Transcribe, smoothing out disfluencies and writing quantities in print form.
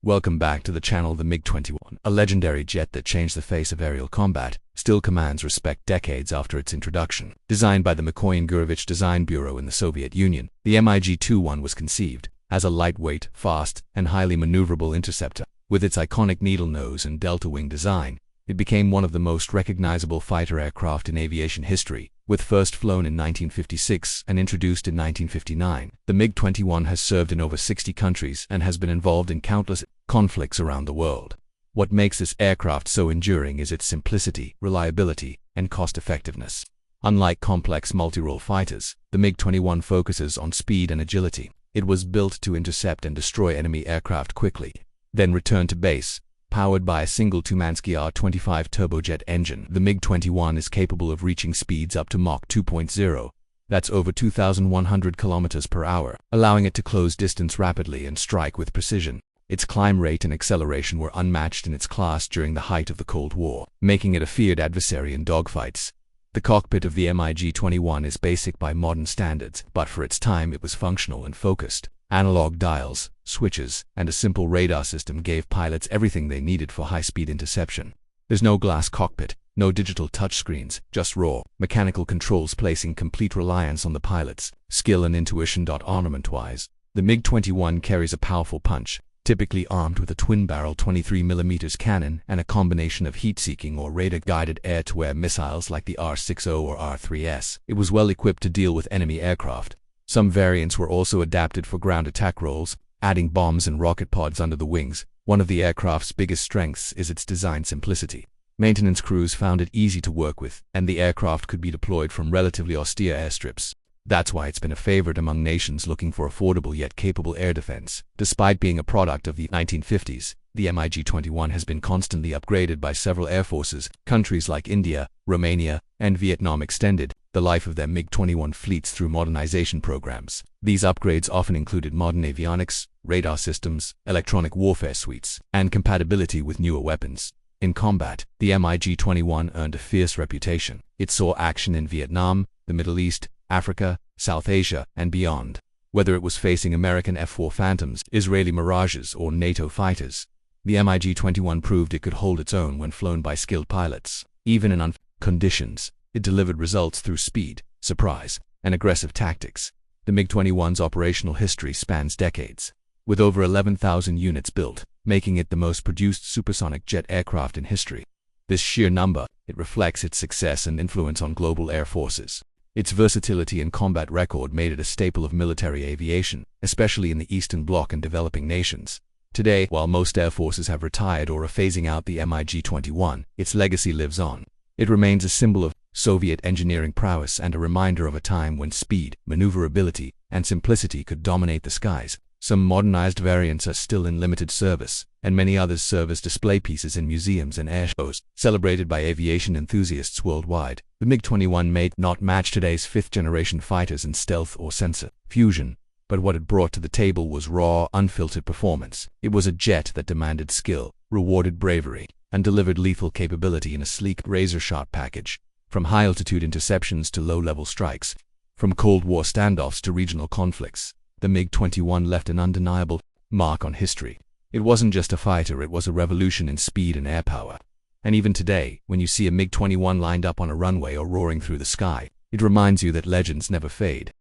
Welcome back to the channel. The MiG-21, a legendary jet that changed the face of aerial combat, still commands respect decades after its introduction. Designed by the Mikoyan-Gurevich Design Bureau in the Soviet Union, the MiG-21 was conceived as a lightweight, fast, and highly maneuverable interceptor. With its iconic needle nose and delta wing design, it became one of the most recognizable fighter aircraft in aviation history. With first flown in 1956 and introduced in 1959, the MiG-21 has served in over 60 countries and has been involved in countless conflicts around the world. What makes this aircraft so enduring is its simplicity, reliability, and cost-effectiveness. Unlike complex multi-role fighters, the MiG-21 focuses on speed and agility. It was built to intercept and destroy enemy aircraft quickly, then return to base. Powered by a single Tumansky R-25 turbojet engine, the MiG-21 is capable of reaching speeds up to Mach 2.0, that's over 2,100 kilometers per hour, allowing it to close distance rapidly and strike with precision. Its climb rate and acceleration were unmatched in its class during the height of the Cold War, making it a feared adversary in dogfights. The cockpit of the MiG-21 is basic by modern standards, but for its time it was functional and focused. Analog dials, switches, and a simple radar system gave pilots everything they needed for high-speed interception. There's no glass cockpit, no digital touchscreens, just raw, mechanical controls placing complete reliance on the pilot's skill and intuition. Armament-wise, the MiG-21 carries a powerful punch, typically armed with a twin-barrel 23mm cannon and a combination of heat-seeking or radar-guided air-to-air missiles like the R-60 or R-3S. It was well equipped to deal with enemy aircraft. Some variants were also adapted for ground attack roles, adding bombs and rocket pods under the wings. One of the aircraft's biggest strengths is its design simplicity. Maintenance crews found it easy to work with, and the aircraft could be deployed from relatively austere airstrips. That's why it's been a favorite among nations looking for affordable yet capable air defense. Despite being a product of the 1950s, the MiG-21 has been constantly upgraded by several air forces. Countries like India, Romania, and Vietnam extended the life of their MiG-21 fleets through modernization programs. These upgrades often included modern avionics, radar systems, electronic warfare suites, and compatibility with newer weapons. In combat, the MiG-21 earned a fierce reputation. It saw action in Vietnam, the Middle East, Africa, South Asia, and beyond. Whether it was facing American F-4 Phantoms, Israeli Mirages, or NATO fighters, the MiG-21 proved it could hold its own when flown by skilled pilots. Even in unfavorable conditions, it delivered results through speed, surprise, and aggressive tactics. The MiG-21's operational history spans decades, with over 11,000 units built, making it the most produced supersonic jet aircraft in history. This sheer number, it reflects its success and influence on global air forces. Its versatility and combat record made it a staple of military aviation, especially in the Eastern Bloc and developing nations. Today, while most air forces have retired or are phasing out the MiG-21, its legacy lives on. It remains a symbol of Soviet engineering prowess and a reminder of a time when speed, maneuverability, and simplicity could dominate the skies. Some modernized variants are still in limited service, and many others serve as display pieces in museums and air shows, celebrated by aviation enthusiasts worldwide. The MiG-21 may not match today's fifth-generation fighters in stealth or sensor fusion, but what it brought to the table was raw, unfiltered performance. It was a jet that demanded skill, rewarded bravery, and delivered lethal capability in a sleek, razor-sharp package. From high-altitude interceptions to low-level strikes, from Cold War standoffs to regional conflicts, the MiG-21 left an undeniable mark on history. It wasn't just a fighter, it was a revolution in speed and air power. And even today, when you see a MiG-21 lined up on a runway or roaring through the sky, it reminds you that legends never fade.